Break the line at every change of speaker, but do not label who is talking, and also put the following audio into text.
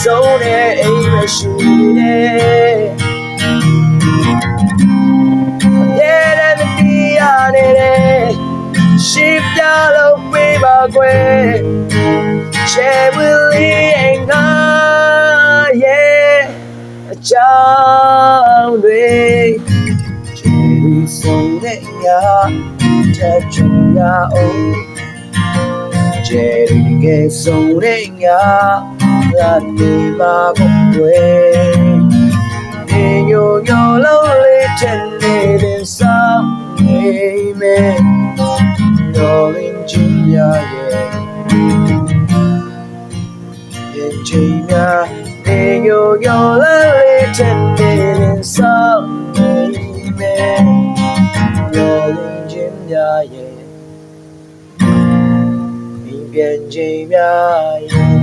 ဆုံးတဲ့အိမ်မရှိနဲ့ရဲ့တဲ့တရားနဲ့ရှိပြလို့ပြပါကွယ်ချေဝလေးအင်္ဂါရဲ့အကြောင်းတွေချေဆုံးတဲ့ညထပ်ချင်ရအောင်ချေကဲဆုံးတဲ့ညလာနေပါဘူးနေညိုညိုလုံးလေးချင်နေတဲ့ဆောင်နေမယ်တော်လင်းချင်ရရဲ့ရဲ့ချင်များနေညိုညိုလုံးလေးချင်နေတဲ့ဆောင်နေမယ်တော်လင်းချင်ရရဲ့ပြန်ချင်များရဲ့